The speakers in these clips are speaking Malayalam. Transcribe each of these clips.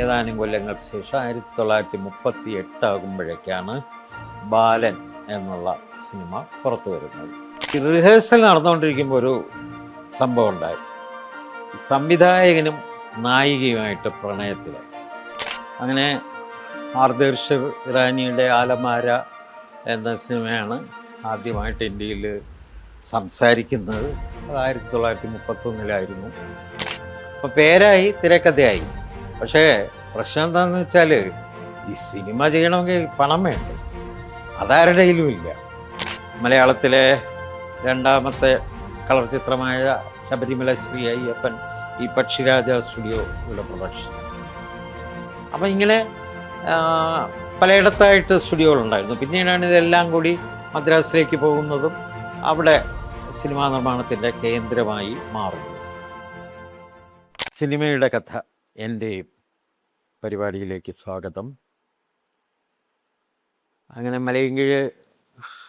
ഏതാനും കൊല്ലങ്ങൾക്ക് ശേഷം 1938 ആകുമ്പോഴേക്കാണ് ബാലൻ എന്നുള്ള സിനിമ പുറത്തു വരുന്നത്. റിഹേഴ്സൽ നടന്നുകൊണ്ടിരിക്കുമ്പോൾ ഒരു സംഭവം ഉണ്ടായി. സംവിധായകനും നായികയുമായിട്ട് പ്രണയത്തിലായി. അങ്ങനെ ആർദർഷ് ഇറാനിയുടെ ആലമാര എന്ന സിനിമയാണ് ആദ്യമായിട്ട് ഇന്ത്യയിൽ സംസാരിക്കുന്നത്. അത് 1931 അപ്പോൾ പേരായി, തിരക്കഥയായി. പക്ഷേ പ്രശ്നം എന്താണെന്ന് വെച്ചാൽ ഈ സിനിമ ചെയ്യണമെങ്കിൽ പണം വേണ്ടേ? അതാരുടെയിലും ഇല്ല. മലയാളത്തിലെ രണ്ടാമത്തെ കളർ ചിത്രമായ ശബരിമല ശ്രീ അയ്യപ്പൻ ഈ പക്ഷിരാജ സ്റ്റുഡിയോയുടെ പ്രൊഡക്ഷൻ. അപ്പം ഇങ്ങനെ പലയിടത്തായിട്ട് സ്റ്റുഡിയോകളുണ്ടായിരുന്നു. പിന്നീടാണ് ഇതെല്ലാം കൂടി മദ്രാസിലേക്ക് പോകുന്നതും അവിടെ സിനിമാ നിർമ്മാണത്തിൻ്റെ കേന്ദ്രമായി മാറുന്നു. സിനിമയുടെ കഥ എൻ്റെ പരിപാടിയിലേക്ക് സ്വാഗതം. അങ്ങനെ മലയൻകീഴ്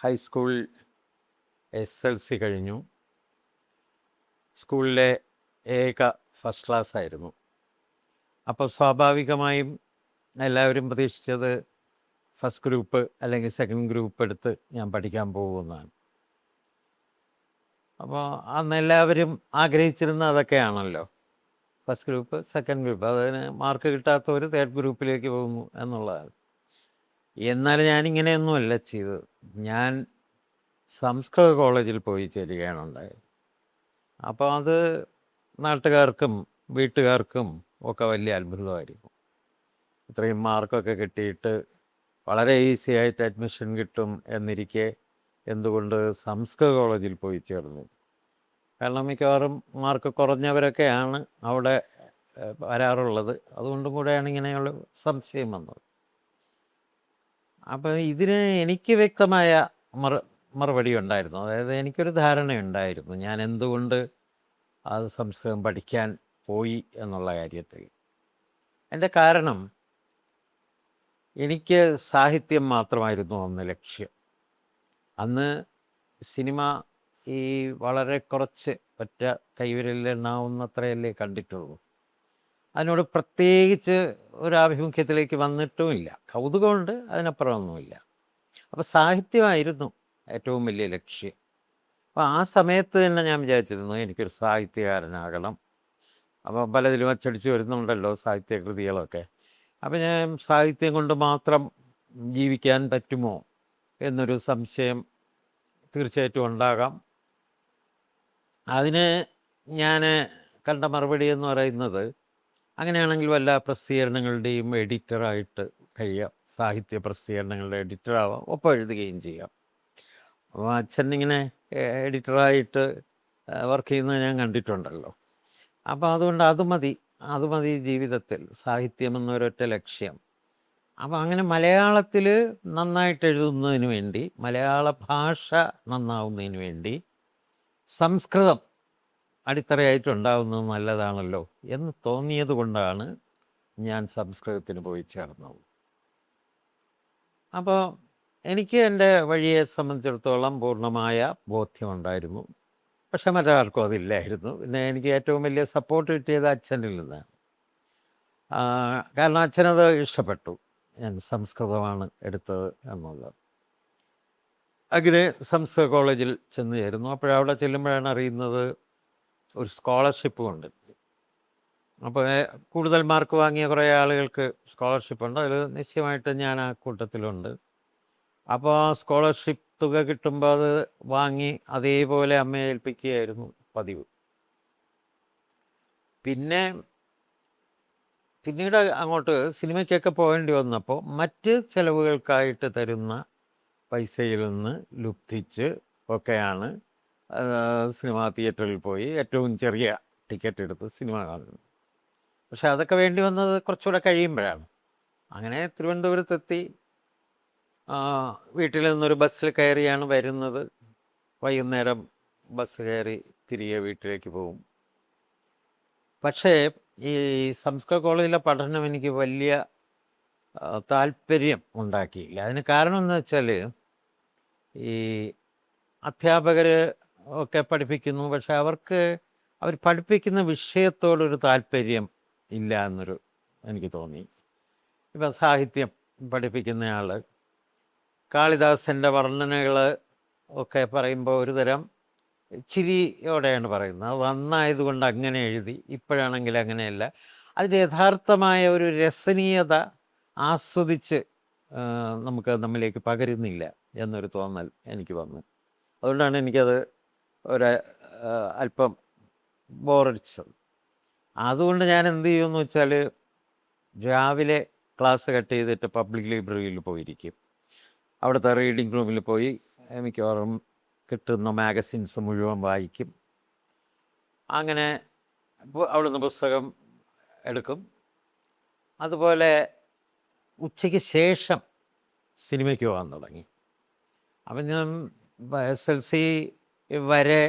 ഹൈസ്കൂൾ SLC കഴിഞ്ഞു. സ്കൂളിലെ ഏക ഫസ്റ്റ് ക്ലാസ് ആയിരുന്നു. അപ്പോൾ സ്വാഭാവികമായും എല്ലാവരും പ്രതീക്ഷിച്ചത് ഫസ്റ്റ് ഗ്രൂപ്പ് അല്ലെങ്കിൽ സെക്കൻഡ് ഗ്രൂപ്പ് എടുത്ത് ഞാൻ പഠിക്കാൻ പോകുന്നതാണ്. അപ്പോൾ അന്ന് എല്ലാവരും ആഗ്രഹിച്ചിരുന്ന അതൊക്കെയാണല്ലോ, ഫസ്റ്റ് ഗ്രൂപ്പ്, സെക്കൻഡ് ഗ്രൂപ്പ്. അതിന് മാർക്ക് കിട്ടാത്തവർ തേർഡ് ഗ്രൂപ്പിലേക്ക് പോകുന്നു എന്നുള്ളതാണ്. എന്നാൽ ഞാനിങ്ങനെയൊന്നുമല്ല ചെയ്തത്. ഞാൻ സംസ്കൃത കോളേജിൽ പോയി ചേരുകയാണ് ഉണ്ടായത്. അപ്പോൾ അത് നാട്ടുകാർക്കും വീട്ടുകാർക്കും ഒക്കെ വലിയ അത്ഭുതമായിരിക്കും. ഇത്രയും മാർക്കൊക്കെ കിട്ടിയിട്ട് വളരെ ഈസി ആയിട്ട് അഡ്മിഷൻ കിട്ടും എന്നിരിക്കെ എന്തുകൊണ്ട് സംസ്കൃത കോളേജിൽ പോയി ചേർന്നു? കാരണം മിക്കവാറും മാർക്ക് കുറഞ്ഞവരൊക്കെയാണ് അവിടെ വരാറുള്ളത്. അതുകൊണ്ടും കൂടെയാണ് ഇങ്ങനെയുള്ള സംശയം വന്നത്. അപ്പോൾ ഇതിന് എനിക്ക് വ്യക്തമായ മറുപടി ഉണ്ടായിരുന്നു. അതായത് എനിക്കൊരു ധാരണയുണ്ടായിരുന്നു ഞാൻ എന്തുകൊണ്ട് അത് സംസ്കൃതം പഠിക്കാൻ പോയി എന്നുള്ള കാര്യത്തിൽ. എൻ്റെ കാരണം, എനിക്ക് സാഹിത്യം മാത്രമായിരുന്നു അന്ന് ലക്ഷ്യം. അന്ന് സിനിമ ഈ വളരെ കുറച്ച് ഒറ്റ കൈവിരലിലെണ്ണാവുന്നത്രയല്ലേ കണ്ടിട്ടുള്ളൂ. അതിനോട് പ്രത്യേകിച്ച് ഒരു ആഭിമുഖ്യത്തിലേക്ക് വന്നിട്ടുമില്ല. കൗതുകമുണ്ട്, അതിനപ്പുറമൊന്നുമില്ല. അപ്പോൾ സാഹിത്യമായിരുന്നു ഏറ്റവും വലിയ ലക്ഷ്യം. അപ്പോൾ ആ സമയത്ത് തന്നെ ഞാൻ വിചാരിച്ചിരുന്നു എനിക്കൊരു സാഹിത്യകാരനാകണം. അപ്പോൾ പലതിലും അച്ചടിച്ച് വരുന്നുണ്ടല്ലോ സാഹിത്യകൃതികളൊക്കെ. അപ്പോൾ ഞാൻ സാഹിത്യം കൊണ്ട് മാത്രം ജീവിക്കാൻ പറ്റുമോ എന്നൊരു സംശയം തീർച്ചയായിട്ടും ഉണ്ടാകാം. അതിന് ഞാൻ കണ്ട മറുപടി എന്ന് പറയുന്നത്, അങ്ങനെയാണെങ്കിൽ വല്ല പ്രസിദ്ധീകരണങ്ങളുടെയും എഡിറ്ററായിട്ട് കഴിയാം. സാഹിത്യ പ്രസിദ്ധീകരണങ്ങളുടെ എഡിറ്ററാവാം, ഒപ്പം എഴുതുകയും ചെയ്യാം. അപ്പോൾ അച്ഛൻ ഇങ്ങനെ എഡിറ്ററായിട്ട് വർക്ക് ചെയ്യുന്നത് ഞാൻ കണ്ടിട്ടുണ്ടല്ലോ. അപ്പോൾ അതുകൊണ്ട് അത് മതി ജീവിതത്തിൽ, സാഹിത്യം എന്നൊരൊറ്റ ലക്ഷ്യം. അപ്പോൾ അങ്ങനെ മലയാളത്തിൽ നന്നായിട്ട് എഴുതുന്നതിന് വേണ്ടി, മലയാള ഭാഷ നന്നാവുന്നതിന് വേണ്ടി സംസ്കൃതം അടിത്തറയായിട്ടുണ്ടാവുന്നത് നല്ലതാണല്ലോ എന്ന് തോന്നിയത് കൊണ്ടാണ് ഞാൻ സംസ്കൃതത്തിന് പോയി ചേർന്നത്. അപ്പോൾ എനിക്ക് എൻ്റെ വഴിയെ സംബന്ധിച്ചിടത്തോളം പൂർണ്ണമായ ബോധ്യമുണ്ടായിരുന്നു. പക്ഷെ മറ്റാർക്കും അതില്ലായിരുന്നു. പിന്നെ എനിക്ക് ഏറ്റവും വലിയ സപ്പോർട്ട് കിട്ടിയത് അച്ഛനിൽ നിന്നാണ്. കാരണം അച്ഛനത് ഇഷ്ടപ്പെട്ടു, ഞാൻ സംസ്കൃതമാണ് എടുത്തത് എന്നുള്ളത്. അങ്ങനെ സംസ്കൃത കോളേജിൽ ചെന്ന് ചേരുന്നു. അപ്പോഴവിടെ ചെല്ലുമ്പോഴാണ് അറിയുന്നത് ഒരു സ്കോളർഷിപ്പ് കൊണ്ട്. അപ്പോൾ കൂടുതൽ മാർക്ക് വാങ്ങിയ കുറേ ആളുകൾക്ക് സ്കോളർഷിപ്പുണ്ട്. അതിൽ നിശ്ചയമായിട്ട് ഞാൻ ആ കൂട്ടത്തിലുണ്ട്. അപ്പോൾ ആ സ്കോളർഷിപ്പ് തുക കിട്ടുമ്പോൾ അത് വാങ്ങി അതേപോലെ അമ്മയെ ഏൽപ്പിക്കുകയായിരുന്നു പതിവ്. പിന്നീട് അങ്ങോട്ട് സിനിമയ്ക്കൊക്കെ പോകേണ്ടി വന്നപ്പോൾ മറ്റ് ചിലവുകൾക്കായിട്ട് തരുന്ന പൈസയിൽ നിന്ന് ലുബ്ധിച്ച് ഒക്കെയാണ് സിനിമാ തിയേറ്ററിൽ പോയി ഏറ്റവും ചെറിയ ടിക്കറ്റ് എടുത്ത് സിനിമ കാണുന്നത്. പക്ഷെ അതൊക്കെ വേണ്ടി വന്നത് കുറച്ചുകൂടെ കഴിയുമ്പോഴാണ്. അങ്ങനെ തിരുവനന്തപുരത്തെത്തി വീട്ടിൽ നിന്നൊരു ബസ്സിൽ കയറിയാണ് വരുന്നത്. വൈകുന്നേരം ബസ് കയറി തിരികെ വീട്ടിലേക്ക് പോകും. പക്ഷേ ഈ സംസ്കൃത കോളേജിലെ പഠനം എനിക്ക് വലിയ താല്പര്യം ഉണ്ടാക്കിയില്ല. അതിന് കാരണം എന്ന് വെച്ചാൽ, ഈ അധ്യാപകർ ഒക്കെ പഠിപ്പിക്കുന്നു, പക്ഷെ അവർ പഠിപ്പിക്കുന്ന വിഷയത്തോടൊരു താല്പര്യം ഇല്ല എന്നൊരു എനിക്ക് തോന്നി. ഇപ്പം സാഹിത്യം പഠിപ്പിക്കുന്നയാൾ കാളിദാസൻ്റെ വർണ്ണനകൾ ഒക്കെ പറയുമ്പോൾ ഒരു തരം ചിരിയോടെയാണ് പറയുന്നത്. അത് നന്നായതുകൊണ്ട് അങ്ങനെ എഴുതി, ഇപ്പോഴാണെങ്കിൽ അങ്ങനെയല്ല. അതിൻ്റെ യഥാർത്ഥമായ ഒരു രസനീയത ആസ്വദിച്ച് നമുക്ക് നമ്മിലേക്ക് പകരുന്നില്ല എന്നൊരു തോന്നൽ എനിക്ക് വന്നു. അതുകൊണ്ടാണ് എനിക്കത് ഒരു അല്പം ബോറടിച്ചത്. അതുകൊണ്ട് ഞാൻ എന്ത് ചെയ്യുമെന്ന് വെച്ചാൽ, രാവിലെ ക്ലാസ് കട്ട് ചെയ്തിട്ട് പബ്ലിക് ലൈബ്രറിയിൽ പോയിരിക്കും. അവിടുത്തെ റീഡിംഗ് റൂമിൽ പോയി മിക്കവാറും കിട്ടുന്ന മാഗസിൻസ് മുഴുവൻ വായിക്കും. അങ്ങനെ അവിടുന്ന് പുസ്തകം എടുക്കും. അതുപോലെ ഉച്ചയ്ക്ക് ശേഷം സിനിമയ്ക്ക് പോകാൻ തുടങ്ങി. അപ്പം ഞാൻ SLC വരെ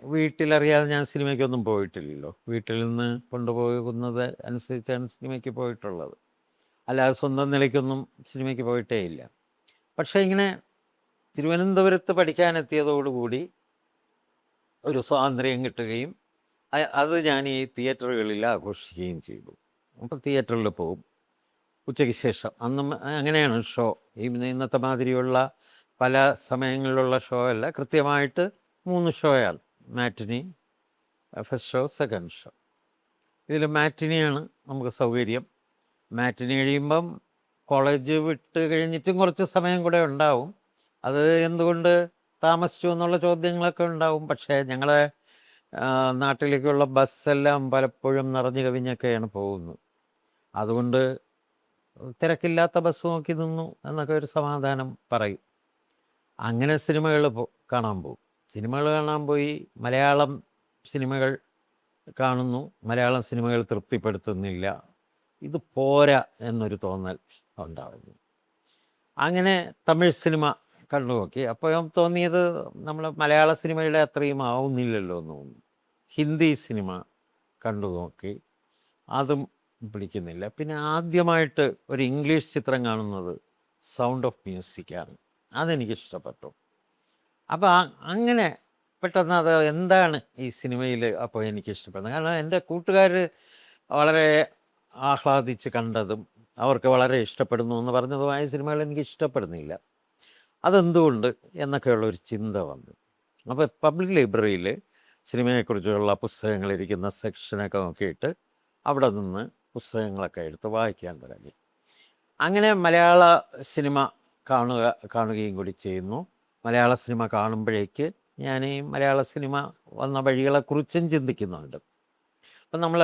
വീട്ടിലറിയാതെ ഞാൻ സിനിമയ്ക്കൊന്നും പോയിട്ടില്ലല്ലോ. വീട്ടിൽ നിന്ന് കൊണ്ടുപോകുന്നത് അനുസരിച്ചാണ് സിനിമയ്ക്ക് പോയിട്ടുള്ളത്. അല്ലാതെ സ്വന്തം നിലയ്ക്കൊന്നും സിനിമയ്ക്ക് പോയിട്ടേ ഇല്ല. പക്ഷേ ഇങ്ങനെ തിരുവനന്തപുരത്ത് പഠിക്കാനെത്തിയതോടുകൂടി ഒരു സ്വാതന്ത്ര്യം കിട്ടുകയും അത് ഞാൻ ഈ തിയേറ്ററുകളിൽ ആഘോഷിക്കുകയും ചെയ്തു. അപ്പോൾ തിയേറ്ററിൽ പോകും ഉച്ചയ്ക്ക് ശേഷം. അന്നും അങ്ങനെയാണ് ഷോ. ഇന്നത്തെ മാതിരിയുള്ള പല സമയങ്ങളിലുള്ള ഷോ അല്ല, കൃത്യമായിട്ട് 3 ഷോയാണ്. മാറ്റിനി, ഫസ്റ്റ് ഷോ, സെക്കൻഡ് ഷോ. ഇതിൽ മാറ്റിനിയാണ് നമുക്ക് സൗകര്യം. മാറ്റിനി കഴിയുമ്പം കോളേജ് വിട്ട് കഴിഞ്ഞിട്ടും കുറച്ച് സമയം കൂടെ ഉണ്ടാവും. അത് എന്തുകൊണ്ട് താമസിച്ചു എന്നുള്ള ചോദ്യങ്ങളൊക്കെ ഉണ്ടാവും. പക്ഷേ ഞങ്ങളെ നാട്ടിലേക്കുള്ള ബസ്സെല്ലാം പലപ്പോഴും നിറഞ്ഞു കവിഞ്ഞൊക്കെയാണ് പോകുന്നത്. അതുകൊണ്ട് തിരക്കില്ലാത്ത ബസ് നോക്കി നിന്നു എന്നൊക്കെ ഒരു സമാധാനം പറയും. അങ്ങനെ സിനിമകൾ കാണാൻ പോകും. സിനിമകൾ കാണാൻ പോയി മലയാളം സിനിമകൾ കാണുന്നു. മലയാളം സിനിമകൾ തൃപ്തിപ്പെടുത്തുന്നില്ല, ഇത് പോരാ എന്നൊരു തോന്നൽ ഉണ്ടാകുന്നു. അങ്ങനെ തമിഴ് സിനിമ കണ്ടു നോക്കി. അപ്പോൾ തോന്നിയത് നമ്മൾ മലയാള സിനിമയുടെ അത്രയും ആവുന്നില്ലല്ലോ എന്ന് തോന്നുന്നു. ഹിന്ദി സിനിമ കണ്ടു നോക്കി, അതും പിടിക്കുന്നില്ല. പിന്നെ ആദ്യമായിട്ട് ഒരു ഇംഗ്ലീഷ് ചിത്രം കാണുന്നത് സൗണ്ട് ഓഫ് മ്യൂസിക്കാണ്. അതെനിക്കിഷ്ടപ്പെട്ടു. അപ്പോൾ അങ്ങനെ പെട്ടെന്ന് അത് എന്താണ് ഈ സിനിമയിൽ അപ്പോൾ എനിക്കിഷ്ടപ്പെടുന്നത്. കാരണം എൻ്റെ കൂട്ടുകാർ വളരെ ആഹ്ലാദിച്ച് കണ്ടതും അവർക്ക് വളരെ ഇഷ്ടപ്പെടുന്നു എന്ന് പറഞ്ഞതുമായ സിനിമകൾ എനിക്ക് ഇഷ്ടപ്പെടുന്നില്ല. അതെന്തുകൊണ്ട് എന്നൊക്കെയുള്ളൊരു ചിന്ത വന്നു. അപ്പോൾ പബ്ലിക് ലൈബ്രറിയിൽ സിനിമയെക്കുറിച്ചുള്ള പുസ്തകങ്ങളിരിക്കുന്ന സെക്ഷനൊക്കെ നോക്കിയിട്ട് അവിടെ നിന്ന് പുസ്തകങ്ങളൊക്കെ എടുത്ത് വായിക്കാൻ തുടങ്ങി. അങ്ങനെ മലയാള സിനിമ കാണുകയും കൂടി ചെയ്യുന്നു. മലയാള സിനിമ കാണുമ്പോഴേക്ക് ഞാൻ ഈ മലയാള സിനിമ വന്ന വഴികളെക്കുറിച്ചും ചിന്തിക്കുന്നുണ്ട്. അപ്പം നമ്മൾ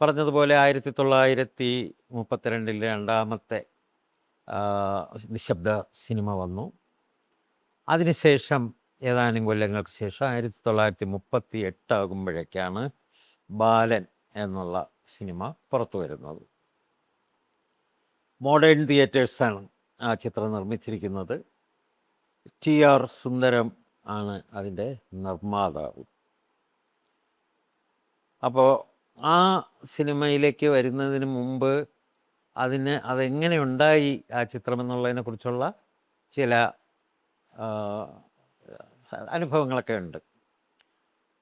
പറഞ്ഞതുപോലെ 1932 രണ്ടാമത്തെ നിശബ്ദ സിനിമ വന്നു. അതിനുശേഷം ഏതാനും കൊല്ലങ്ങൾക്ക് ശേഷം 1938 ആകുമ്പോഴേക്കാണ് ബാലൻ എന്നുള്ള സിനിമ പുറത്തു വരുന്നത്. മോഡേൺ തിയേറ്റേഴ്സാണ് ആ ചിത്രം നിർമ്മിച്ചിരിക്കുന്നത്. TR സുന്ദരം ആണ് അതിൻ്റെ നിർമ്മാതാവ്. അപ്പോൾ ആ സിനിമയിലേക്ക് വരുന്നതിന് മുമ്പ് അതെങ്ങനെ ഉണ്ടായി ആ ചിത്രം എന്നുള്ളതിനെക്കുറിച്ചുള്ള ചില അനുഭവങ്ങളൊക്കെ ഉണ്ട്.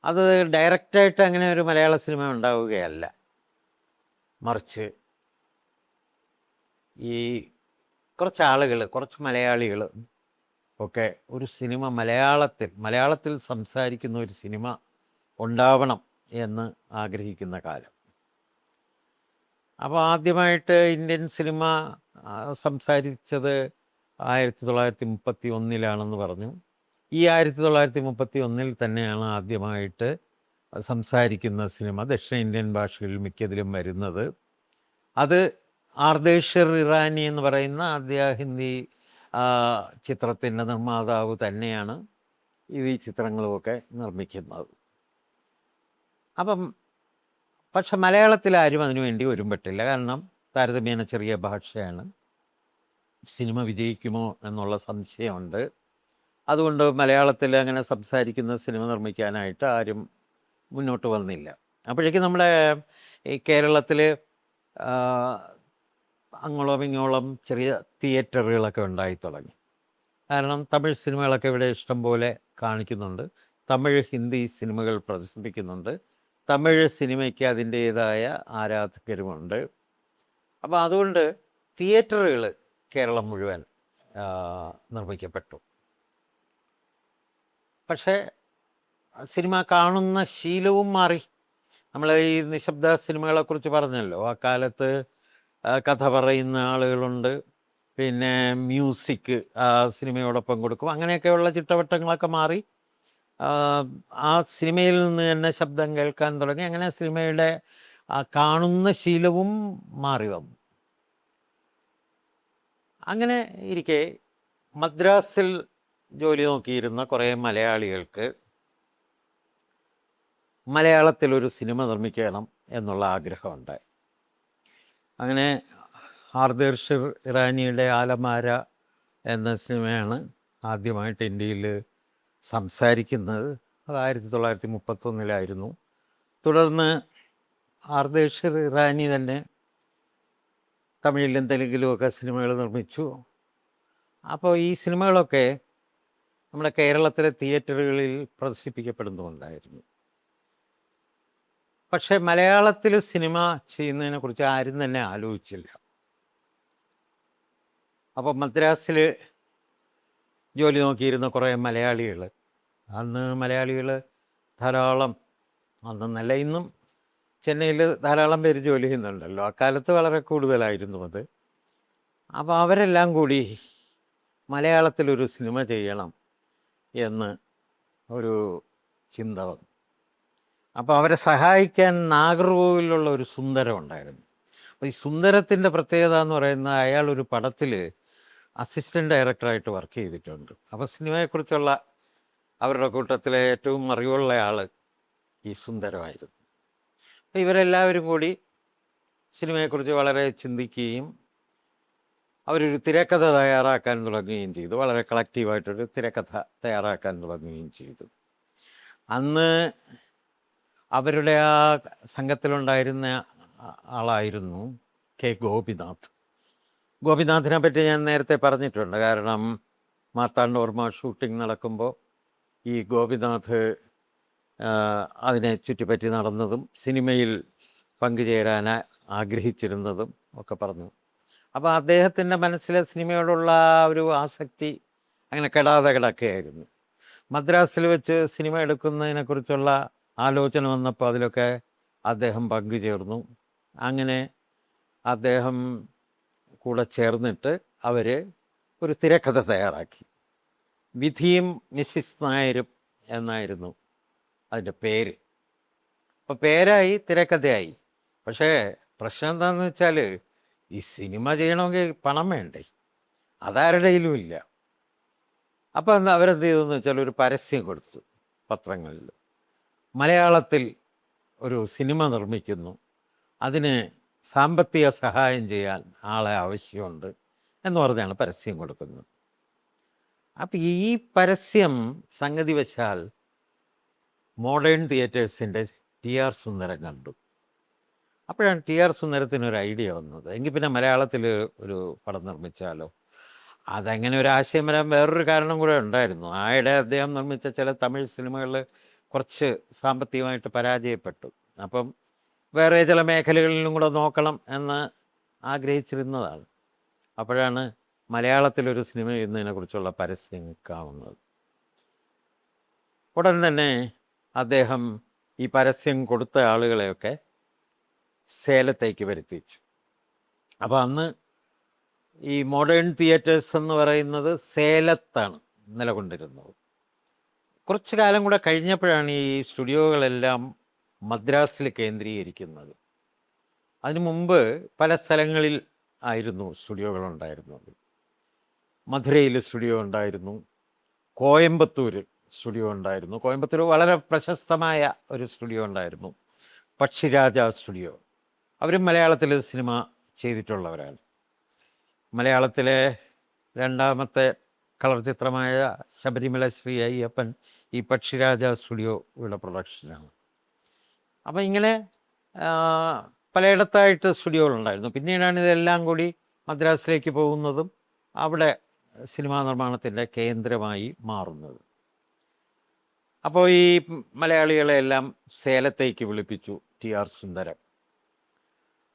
അത് ഡയറക്റ്റായിട്ട് അങ്ങനെ ഒരു മലയാള സിനിമ ഉണ്ടാവുകയല്ല, മറിച്ച് ഈ കുറച്ച് ആളുകൾ, കുറച്ച് മലയാളികൾ ഒക്കെ ഒരു സിനിമ മലയാളത്തിൽ സംസാരിക്കുന്ന ഒരു സിനിമ ഉണ്ടാവണം എന്ന് ആഗ്രഹിക്കുന്ന കാലം. അപ്പോൾ ആദ്യമായിട്ട് ഇന്ത്യൻ സിനിമ സംസാരിച്ചത് 1931 പറഞ്ഞു. ഈ 1931 തന്നെയാണ് ആദ്യമായിട്ട് സംസാരിക്കുന്ന സിനിമ ദക്ഷിണേന്ത്യൻ ഭാഷകളിൽ മിക്കതിലും വരുന്നത്. അത് ആർദേശ്വർ ഇറാനി എന്ന് പറയുന്ന ആദ്യ ഹിന്ദി ചിത്രത്തിൻ്റെ നിർമ്മാതാവ് തന്നെയാണ് ഈ ചിത്രങ്ങളുമൊക്കെ നിർമ്മിക്കുന്നത്. പക്ഷെ മലയാളത്തിൽ ആരും അതിനുവേണ്ടി ഒരുമ്പെട്ടില്ല. കാരണം താരതമ്യേന ചെറിയ ഭാഷയാണ്, സിനിമ വിജയിക്കുമോ എന്നുള്ള സംശയമുണ്ട്. അതുകൊണ്ട് മലയാളത്തിൽ അങ്ങനെ സംസാരിക്കുന്ന സിനിമ നിർമ്മിക്കാനായിട്ട് ആരും മുന്നോട്ട് വന്നില്ല. അപ്പോഴേക്കും നമ്മുടെ ഈ കേരളത്തിൽ അങ്ങോളം ഇങ്ങോളം ചെറിയ തിയേറ്ററുകളൊക്കെ ഉണ്ടായി തുടങ്ങി. കാരണം തമിഴ് സിനിമകളൊക്കെ ഇവിടെ ഇഷ്ടം പോലെ കാണിക്കുന്നുണ്ട്, തമിഴ് ഹിന്ദി സിനിമകൾ പ്രദർശിപ്പിക്കുന്നുണ്ട്, തമിഴ് സിനിമയ്ക്ക് അതിൻ്റേതായ ആരാധകരുമുണ്ട്. അപ്പോൾ അതുകൊണ്ട് തിയേറ്ററുകൾ കേരളം മുഴുവൻ നിർമ്മിക്കപ്പെട്ടു. പക്ഷേ സിനിമ കാണുന്ന ശീലവും മാറി. നമ്മൾ ഈ നിശബ്ദ സിനിമകളെക്കുറിച്ച് പറഞ്ഞല്ലോ, ആ കാലത്ത് കഥ പറയുന്ന ആളുകളുണ്ട്, പിന്നെ മ്യൂസിക് ആ സിനിമയോടൊപ്പം കൊടുക്കും, അങ്ങനെയൊക്കെയുള്ള ചിട്ടവട്ടങ്ങളൊക്കെ മാറി. ആ സിനിമയിൽ നിന്ന് തന്നെ ശബ്ദം കേൾക്കാൻ തുടങ്ങി. അങ്ങനെ സിനിമയുടെ ആ കാണുന്ന ശീലവും മാറി വന്നു. അങ്ങനെ ഇരിക്കെ മദ്രാസിൽ ജോലി നോക്കിയിരുന്ന കുറേ മലയാളികൾക്ക് മലയാളത്തിലൊരു സിനിമ നിർമ്മിക്കണം എന്നുള്ള ആഗ്രഹമുണ്ടായി. അങ്ങനെ ആർദേർഷർ ഇറാനിയുടെ ആലമാര എന്ന സിനിമയാണ് ആദ്യമായിട്ട് ഇന്ത്യയിൽ സംസാരിക്കുന്നത്. അത് 1931 തുടർന്ന് ആർദേർഷർ ഇറാനി തന്നെ തമിഴിലും തെലുങ്കിലുമൊക്കെ സിനിമകൾ നിർമ്മിച്ചു. അപ്പോൾ ഈ സിനിമകളൊക്കെ നമ്മുടെ കേരളത്തിലെ തിയേറ്ററുകളിൽ പ്രദർശിപ്പിക്കപ്പെടുന്നുണ്ടായിരുന്നു. പക്ഷേ മലയാളത്തിൽ സിനിമ ചെയ്യുന്നതിനെക്കുറിച്ച് ആരും തന്നെ ആലോചിച്ചില്ല. അപ്പോൾ മദ്രാസിൽ ജോലി നോക്കിയിരുന്ന കുറേ മലയാളികൾ, അന്ന് മലയാളികൾ ധാരാളം, അന്നല്ല ഇന്നും ചെന്നൈയിൽ ധാരാളം പേര് ജോലി ചെയ്യുന്നുണ്ടല്ലോ, അക്കാലത്ത് വളരെ കൂടുതലായിരുന്നു അത്. അപ്പോൾ അവരെല്ലാം കൂടി മലയാളത്തിലൊരു സിനിമ ചെയ്യണം എന്ന് ഒരു ചിന്ത വന്നു. അപ്പോൾ അവരെ സഹായിക്കാൻ നാഗർകോവിലുള്ള ഒരു സുന്ദരം ഉണ്ടായിരുന്നു. അപ്പോൾ ഈ സുന്ദരത്തിൻ്റെ പ്രത്യേകത എന്ന് പറയുന്നത്, അയാൾ ഒരു പടത്തിൽ അസിസ്റ്റൻ്റ് ഡയറക്ടറായിട്ട് വർക്ക് ചെയ്തിട്ടുണ്ട്. അപ്പോൾ സിനിമയെക്കുറിച്ചുള്ള അവരുടെ കൂട്ടത്തിലെ ഏറ്റവും അറിവുള്ള ആൾ ഈ സുന്ദരമായിരുന്നു. അപ്പോൾ ഇവരെല്ലാവരും കൂടി സിനിമയെക്കുറിച്ച് വളരെ ചിന്തിക്കുകയും അവരൊരു തിരക്കഥ തയ്യാറാക്കാൻ തുടങ്ങുകയും ചെയ്തു. വളരെ കളക്റ്റീവായിട്ടൊരു തിരക്കഥ തയ്യാറാക്കാൻ തുടങ്ങുകയും ചെയ്തു. അന്ന് അവരുടെ ആ സംഘത്തിലുണ്ടായിരുന്ന ആളായിരുന്നു കെ ഗോപിനാഥ്. ഗോപിനാഥിനെ പറ്റി ഞാൻ നേരത്തെ പറഞ്ഞിട്ടുണ്ട്. കാരണം മാർത്താണ്ഡവർമ്മ ഷൂട്ടിംഗ് നടക്കുമ്പോൾ ഈ ഗോപിനാഥ് അതിനെ ചുറ്റിപ്പറ്റി നടന്നതും സിനിമയിൽ പങ്കുചേരാൻ ആഗ്രഹിച്ചിരുന്നതും ഒക്കെ പറഞ്ഞു. അപ്പോൾ അദ്ദേഹത്തിൻ്റെ മനസ്സിലെ സിനിമയോടുള്ള ഒരു ആസക്തി അങ്ങനെ കെടാതെ കിടക്കുകയായിരുന്നു. മദ്രാസിൽ വെച്ച് സിനിമ എടുക്കുന്നതിനെക്കുറിച്ചുള്ള ആലോചന വന്നപ്പോൾ അതിലൊക്കെ അദ്ദേഹം പങ്കുചേർന്നു. അങ്ങനെ അദ്ദേഹം കൂടെ ചേർന്നിട്ട് അവർ ഒരു തിരക്കഥ തയ്യാറാക്കി. വിധിയും മിസ്സിസ് നായരും എന്നായിരുന്നു അതിൻ്റെ പേര്. അപ്പോൾ പേരായി, തിരക്കഥയായി. പക്ഷേ പ്രശ്നം എന്താണെന്ന് വെച്ചാൽ, ഈ സിനിമ ചെയ്യണമെങ്കിൽ പണം വേണ്ടേ, അതാരുടെയിലും ഇല്ല. അപ്പോൾ അവരെന്ത് ചെയ്തെന്ന് വെച്ചാൽ ഒരു പരസ്യം കൊടുത്തു പത്രങ്ങളിൽ, മലയാളത്തിൽ ഒരു സിനിമ നിർമ്മിക്കുന്നു, അതിന് സാമ്പത്തിക സഹായം ചെയ്യാൻ ആളെ ആവശ്യമുണ്ട് എന്ന് പറഞ്ഞാണ് പരസ്യം കൊടുക്കുന്നത്. അപ്പം ഈ പരസ്യം സംഗതി വശാൽ മോഡേൺ തിയേറ്റേഴ്സിൻ്റെ TR സുന്ദരം കണ്ടു. അപ്പോഴാണ് TR സുന്ദരത്തിനൊരു ഐഡിയ വന്നത്, എങ്കിൽ പിന്നെ മലയാളത്തിൽ ഒരു പടം നിർമ്മിച്ചാലോ. അതങ്ങനെ ഒരു ആശയം വരാൻ വേറൊരു കാരണം കൂടെ ഉണ്ടായിരുന്നു. ആയിടെ അദ്ദേഹം നിർമ്മിച്ച ചില തമിഴ് സിനിമകൾ കുറച്ച് സാമ്പത്തികമായിട്ട് പരാജയപ്പെട്ടു. അപ്പം വേറെ ചില മേഖലകളിലും കൂടെ നോക്കണം എന്ന് ആഗ്രഹിച്ചിരുന്നതാണ്. അപ്പോഴാണ് മലയാളത്തിലൊരു സിനിമ ചെയ്യുന്നതിനെക്കുറിച്ചുള്ള പരസ്യം കാണുന്നത്. ഉടൻ തന്നെ അദ്ദേഹം ഈ പരസ്യം കൊടുത്ത ആളുകളെയൊക്കെ സേലത്തേക്ക് വരുത്തിച്ചു. അപ്പോൾ അന്ന് ഈ മോഡേൺ തിയേറ്റേഴ്സ് എന്ന് പറയുന്നത് സേലത്താണ് നിലകൊണ്ടിരുന്നത്. കുറച്ച് കാലം കൂടെ കഴിഞ്ഞപ്പോഴാണ് ഈ സ്റ്റുഡിയോകളെല്ലാം മദ്രാസിൽ കേന്ദ്രീകരിക്കുന്നത്. അതിനു മുമ്പ് പല സ്ഥലങ്ങളിൽ ആയിരുന്നു സ്റ്റുഡിയോകളുണ്ടായിരുന്നത്. മധുരയിൽ സ്റ്റുഡിയോ ഉണ്ടായിരുന്നു, കോയമ്പത്തൂർ സ്റ്റുഡിയോ ഉണ്ടായിരുന്നു. കോയമ്പത്തൂർ വളരെ പ്രശസ്തമായ ഒരു സ്റ്റുഡിയോ ഉണ്ടായിരുന്നു, പക്ഷിരാജ സ്റ്റുഡിയോ. അവരും മലയാളത്തിൽ സിനിമ ചെയ്തിട്ടുള്ളവരാണ്. മലയാളത്തിലെ രണ്ടാമത്തെ കളർ ചിത്രമായ ശബരിമല ശ്രീ അയ്യപ്പൻ ഈ പക്ഷിരാജ സ്റ്റുഡിയോയുടെ പ്രൊഡക്ഷനാണ്. അപ്പം ഇങ്ങനെ പലയിടത്തായിട്ട് സ്റ്റുഡിയോകളുണ്ടായിരുന്നു. പിന്നീടാണ് ഇതെല്ലാം കൂടി മദ്രാസിലേക്ക് പോകുന്നതും അവിടെ സിനിമാ നിർമ്മാണത്തിൻ്റെ കേന്ദ്രമായി മാറുന്നത്. അപ്പോൾ ഈ മലയാളികളെല്ലാം സേലത്തേക്ക് വിളിപ്പിച്ചു TR സുന്ദരം.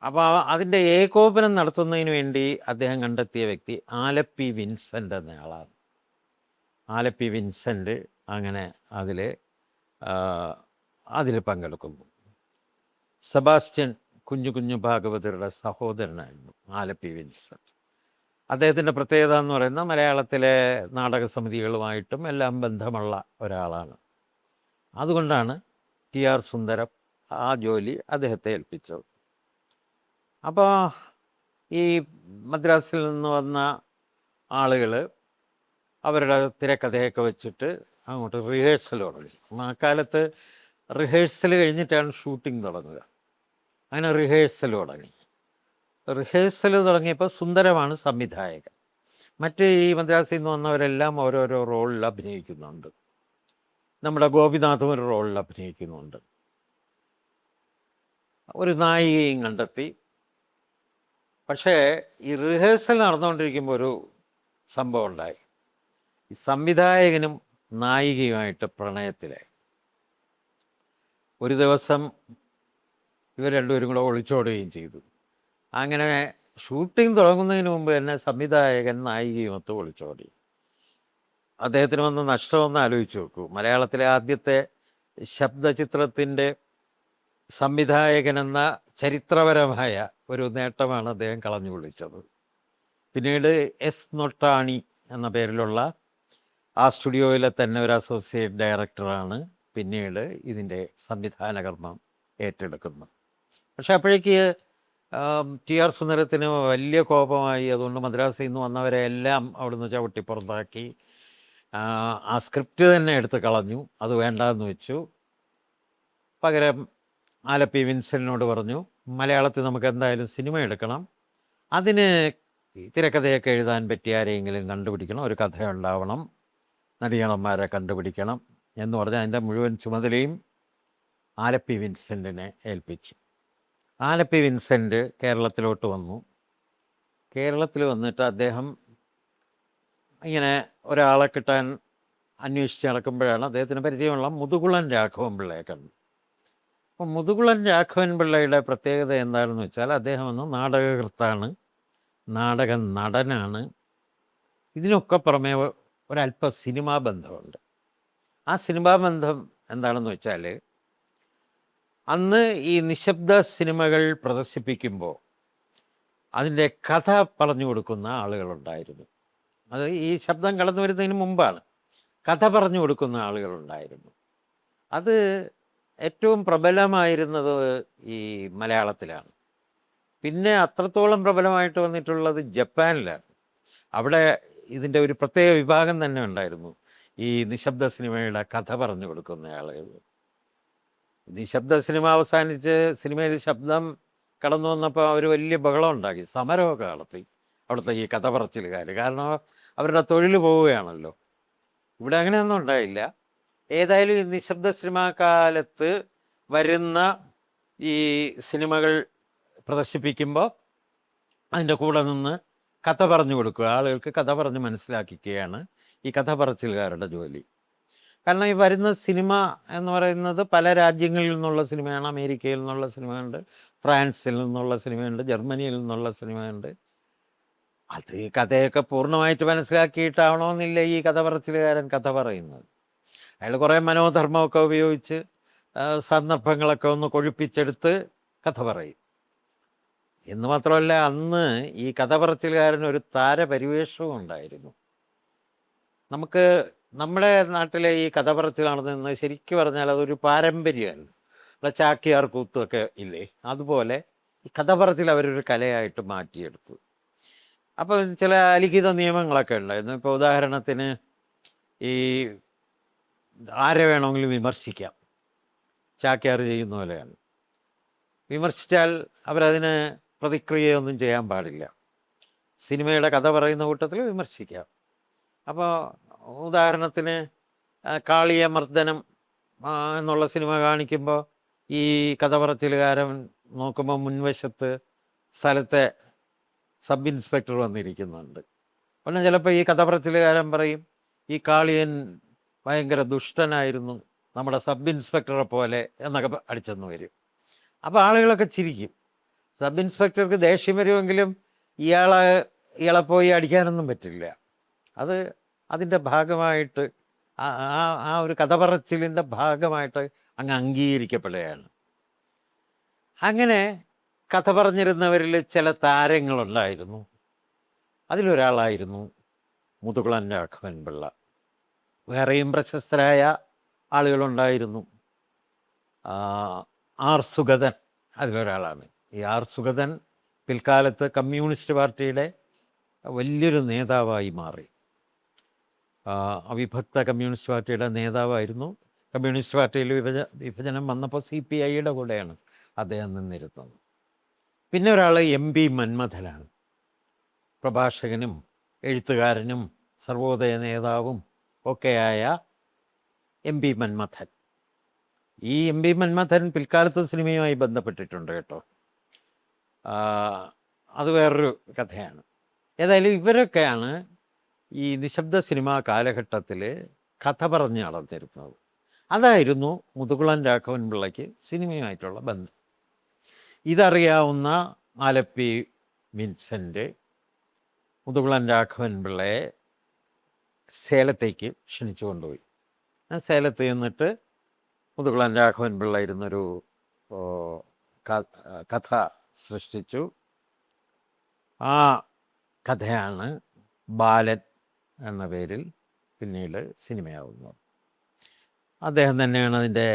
അപ്പോൾ അതിൻ്റെ ഏകോപനം നടത്തുന്നതിന് വേണ്ടി അദ്ദേഹം കണ്ടെത്തിയ വ്യക്തി ആലപ്പി വിൻസെൻ്റ് എന്നയാളാണ്. ആലപ്പി വിൻസെൻ്റ് അങ്ങനെ അതിൽ പങ്കെടുക്കുന്നു. സെബാസ്റ്റ്യൻ കുഞ്ഞു കുഞ്ഞു ഭാഗവതരുടെ സഹോദരനായിരുന്നു ആലപ്പി വിൻസെൻ്റ്. അദ്ദേഹത്തിൻ്റെ പ്രത്യേകത എന്ന് പറയുന്നത് മലയാളത്തിലെ നാടക സമിതികളുമായിട്ടും എല്ലാം ബന്ധമുള്ള ഒരാളാണ്. അതുകൊണ്ടാണ് ടി ആർ സുന്ദരം ആ ജോലി അദ്ദേഹത്തെ ഏൽപ്പിച്ചത്. അപ്പോൾ ഈ മദ്രാസിൽ നിന്ന് വന്ന ആളുകൾ അവരുടെ തിരക്കഥയൊക്കെ വെച്ചിട്ട് അങ്ങോട്ട് റിഹേഴ്സൽ തുടങ്ങി. ആ കാലത്ത് റിഹേഴ്സൽ കഴിഞ്ഞിട്ടാണ് ഷൂട്ടിംഗ് തുടങ്ങുക. അങ്ങനെ റിഹേഴ്സൽ തുടങ്ങിയപ്പോൾ സുന്ദരമാണ് സംവിധായകൻ. മറ്റ് ഈ മദ്രാസിൽ നിന്ന് വന്നവരെല്ലാം ഓരോരോ റോളിൽ അഭിനയിക്കുന്നുണ്ട്. നമ്മുടെ ഗോപിനാഥും ഒരു റോളിൽ അഭിനയിക്കുന്നുണ്ട്. ഒരു നായികയും കണ്ടെത്തി. പക്ഷേ ഈ റിഹേഴ്സൽ നടന്നുകൊണ്ടിരിക്കുമ്പോൾ ഒരു സംഭവം ഉണ്ടായി. ഈ സംവിധായകനും നായികയുമായിട്ട് പ്രണയത്തിലായി. ഒരു ദിവസം ഇവർ രണ്ടുപേരും കൂടെ ഒളിച്ചോടുകയും ചെയ്തു. അങ്ങനെ ഷൂട്ടിംഗ് തുടങ്ങുന്നതിന് മുമ്പ് തന്നെ സംവിധായകൻ നായികയുമൊത്ത് ഒളിച്ചോടി. അദ്ദേഹത്തിന് വന്ന നഷ്ടമൊന്ന് ആലോചിച്ച് നോക്കൂ. മലയാളത്തിലെ ആദ്യത്തെ ശബ്ദചിത്രത്തിൻ്റെ സംവിധായകനെന്ന ചരിത്രപരമായ ഒരു നേട്ടമാണ് അദ്ദേഹം കളഞ്ഞു കുളിച്ചത്. പിന്നീട് എസ് നൊട്ടാണി എന്ന പേരിലുള്ള ആ സ്റ്റുഡിയോയിലെ തന്നെ ഒരു അസോസിയേറ്റ് ഡയറക്ടറാണ് പിന്നീട് ഇതിൻ്റെ സംവിധാനകർമ്മം ഏറ്റെടുക്കുന്നത്. പക്ഷെ അപ്പോഴേക്ക് ടി ആർ സുന്ദരത്തിന് വലിയ കോപമായി. അതുകൊണ്ട് മദ്രാസിൽ നിന്ന് വന്നവരെ എല്ലാം അവിടുന്ന് ചവിട്ടി പുറത്താക്കി. ആ സ്ക്രിപ്റ്റ് തന്നെ എടുത്ത് കളഞ്ഞു. അത് വേണ്ടാന്ന് വെച്ചു. പകരം ആലപ്പി വിൻസെൻറ്റിനോട് പറഞ്ഞു, മലയാളത്തിൽ നമുക്ക് എന്തായാലും സിനിമ എടുക്കണം, അതിന് തിരക്കഥയൊക്കെ എഴുതാൻ പറ്റിയ ആരെയെങ്കിലും കണ്ടുപിടിക്കണം, ഒരു കഥ ഉണ്ടാവണം, നടിയണന്മാരെ കണ്ടുപിടിക്കണം എന്ന് പറഞ്ഞാൽ അതിൻ്റെ മുഴുവൻ ചുമതലയും ആലപ്പി വിൻസെൻറ്റിനെ ഏൽപ്പിച്ചു. ആലപ്പി വിൻസെൻ്റ് കേരളത്തിലോട്ട് വന്നു. കേരളത്തിൽ വന്നിട്ട് അദ്ദേഹം ഇങ്ങനെ ഒരാളെ കിട്ടാൻ അന്വേഷിച്ച് നടക്കുമ്പോഴാണ് അദ്ദേഹത്തിന് പരിചയമുള്ള മുതുകുളൻ രാഘവൻ പിള്ളയെ കണ്ടു. അപ്പോൾ മുതുകുളൻ രാഘവൻ പിള്ളയുടെ പ്രത്യേകത എന്താണെന്ന് വെച്ചാൽ അദ്ദേഹം ഒന്ന് നാടകകൃത്താണ്, നാടക നടനാണ്. ഇതിനൊക്കെ പുറമേ ഒരല്പം സിനിമാ ബന്ധമുണ്ട്. ആ സിനിമാ ബന്ധം എന്താണെന്ന് വെച്ചാൽ അന്ന് ഈ നിശബ്ദ സിനിമകൾ പ്രദർശിപ്പിക്കുമ്പോൾ അതിൻ്റെ കഥ പറഞ്ഞു കൊടുക്കുന്ന ആളുകളുണ്ടായിരുന്നു. അത് ഈ ശബ്ദം കടന്നു വരുന്നതിന് മുമ്പാണ്. കഥ പറഞ്ഞു കൊടുക്കുന്ന ആളുകളുണ്ടായിരുന്നു. അത് ഏറ്റവും പ്രബലമായിരുന്നത് ഈ മലയാളത്തിലാണ്. പിന്നെ അത്രത്തോളം പ്രബലമായിട്ട് വന്നിട്ടുള്ളത് ജപ്പാനിലാണ്. അവിടെ ഇതിൻ്റെ ഒരു പ്രത്യേക വിഭാഗം തന്നെ ഉണ്ടായിരുന്നു, ഈ നിശബ്ദ സിനിമയുടെ കഥ പറഞ്ഞു കൊടുക്കുന്ന ആളുകൾ. നിശബ്ദ സിനിമ അവസാനിച്ച് സിനിമയിൽ ശബ്ദം കടന്നു വന്നപ്പോൾ അവർ വലിയ ബഹളം ഉണ്ടാക്കി, സമരമൊക്കെ നടത്തി അവിടുത്തെ ഈ കഥ പറച്ചിലുകാർ. കാരണം അവരുടെ തൊഴിൽ പോവുകയാണല്ലോ. ഇവിടെ അങ്ങനെയൊന്നും ഉണ്ടായില്ല. ഏതായാലും ഈ നിശബ്ദ സിനിമാ കാലത്ത് വരുന്ന ഈ സിനിമകൾ പ്രദർശിപ്പിക്കുമ്പോൾ അതിൻ്റെ കൂടെ നിന്ന് കഥ പറഞ്ഞു കൊടുക്കുക, ആളുകൾക്ക് കഥ പറഞ്ഞ് മനസ്സിലാക്കിക്കുകയാണ് ഈ കഥ പറച്ചിലുകാരുടെ ജോലി. കാരണം ഈ വരുന്ന സിനിമ എന്ന് പറയുന്നത് പല രാജ്യങ്ങളിൽ നിന്നുള്ള സിനിമയാണ്. അമേരിക്കയിൽ നിന്നുള്ള സിനിമയുണ്ട്, ഫ്രാൻസിൽ നിന്നുള്ള സിനിമയുണ്ട്, ജർമ്മനിയിൽ നിന്നുള്ള സിനിമയുണ്ട്. അത് കഥയൊക്കെ പൂർണ്ണമായിട്ട് മനസ്സിലാക്കിയിട്ടാവണമെന്നില്ല ഈ കഥ പറച്ചിലുകാരൻ കഥ പറയുന്നത്. അയാൾ കുറേ മനോധർമ്മമൊക്കെ ഉപയോഗിച്ച് സന്ദർഭങ്ങളൊക്കെ ഒന്ന് കൊഴുപ്പിച്ചെടുത്ത് കഥ പറയും. എന്ന് മാത്രമല്ല, അന്ന് ഈ കഥ പറച്ചിലുകാരനൊരു താരപരിവേഷവും ഉണ്ടായിരുന്നു. നമുക്ക് നമ്മുടെ നാട്ടിലെ ഈ കഥ പറച്ചിൽ നടന്നത് ശരിക്കും പറഞ്ഞാൽ അതൊരു പാരമ്പര്യമാണ്. ഇവിടെ ചാക്യാർ കൂത്തുമൊക്കെ ഇല്ലേ, അതുപോലെ ഈ കഥ പറച്ചിൽ അവരൊരു കലയായിട്ട് മാറ്റിയെടുത്തു. അപ്പോൾ ചില അലിഖിത നിയമങ്ങളൊക്കെ ഉണ്ടായിരുന്നു. ഇപ്പോൾ ഉദാഹരണത്തിന് ഈ ആരെ വേണമെങ്കിലും വിമർശിക്കാം, ചാക്യാർ ചെയ്യുന്ന പോലെയാണ്. വിമർശിച്ചാൽ അവരതിന് പ്രതിക്രിയയൊന്നും ചെയ്യാൻ പാടില്ല. സിനിമയുടെ കഥ പറയുന്ന കൂട്ടത്തിൽ വിമർശിക്കാം. അപ്പോൾ ഉദാഹരണത്തിന് കാളിയമർദ്ദനം എന്നുള്ള സിനിമ കാണിക്കുമ്പോൾ ഈ കഥ പറച്ചിലുകാരൻ നോക്കുമ്പോൾ മുൻവശത്ത് സ്ഥലത്തെ സബ് ഇൻസ്പെക്ടർ വന്നിരിക്കുന്നുണ്ട്. പിന്നെ ചിലപ്പോൾ ഈ കഥ പറച്ചിലുകാരൻ പറയും, ഈ കാളിയൻ ഭയങ്കര ദുഷ്ടനായിരുന്നു, നമ്മുടെ സബ് ഇൻസ്പെക്ടറെ പോലെ എന്നൊക്കെ അടിച്ചെന്ന് വരും. അപ്പോൾ ആളുകളൊക്കെ ചിരിക്കും. സബ് ഇൻസ്പെക്ടർക്ക് ദേഷ്യം വരുമെങ്കിലും ഇയാളെ പോയി അടിക്കാനൊന്നും പറ്റില്ല. അത് അതിൻ്റെ ഭാഗമായിട്ട് ആ ആ ആ ഒരു കഥ പറച്ചിലിൻ്റെ ഭാഗമായിട്ട് അങ്ങ് അംഗീകരിക്കപ്പെടുകയാണ്. അങ്ങനെ കഥ പറഞ്ഞിരുന്നവരിൽ ചില താരങ്ങളുണ്ടായിരുന്നു. അതിലൊരാളായിരുന്നു മുതുകുളം രാഘവൻ പിള്ള. വേറെയും പ്രശസ്തരായ ആളുകളുണ്ടായിരുന്നു. ആർ സുഗതൻ അതിലൊരാളാണ്. ഈ ആർ സുഗതൻ പിൽക്കാലത്ത് കമ്മ്യൂണിസ്റ്റ് പാർട്ടിയുടെ വലിയൊരു നേതാവായി മാറി. അവിഭക്ത കമ്മ്യൂണിസ്റ്റ് പാർട്ടിയുടെ നേതാവായിരുന്നു. കമ്മ്യൂണിസ്റ്റ് പാർട്ടിയിൽ വിഭജനം വന്നപ്പോൾ CPIയുടെ കൂടെയാണ് അദ്ദേഹം നിന്നിരുന്നത്. പിന്നെ ഒരാൾ MP മന്മഥനാണ്. പ്രഭാഷകനും എഴുത്തുകാരനും സർവോദയ നേതാവും ഒക്കെയായ MP മന്മഥൻ. ഈ MP മന്മഥൻ പിൽക്കാലത്ത് സിനിമയുമായി ബന്ധപ്പെട്ടിട്ടുണ്ട് കേട്ടോ. അത് വേറൊരു കഥയാണ്. ഏതായാലും ഇവരൊക്കെയാണ് ഈ നിശബ്ദ സിനിമാ കാലഘട്ടത്തിൽ കഥ പറഞ്ഞ് നടന്നിരുന്നത്. അതായിരുന്നു മുതുകുളം രാഘവൻ പിള്ളയ്ക്ക് സിനിമയുമായിട്ടുള്ള ബന്ധം. ഇതറിയാവുന്ന ആലപ്പി വിൻസെൻ്റ് മുതുകുളം രാഘവൻ പിള്ളയെ സേലത്തേക്ക് ക്ഷണിച്ചു കൊണ്ടുപോയി. സേലത്ത് ചെന്നിട്ട് മുതുകുളം രാഘവൻ പിള്ള ഇരുന്നൊരു കഥ സൃഷ്ടിച്ചു. ആ കഥയാണ് ബാലൻ എന്ന പേരിൽ പിന്നീട് സിനിമയാവുന്നത്. അദ്ദേഹം തന്നെയാണ് അതിൻ്റെ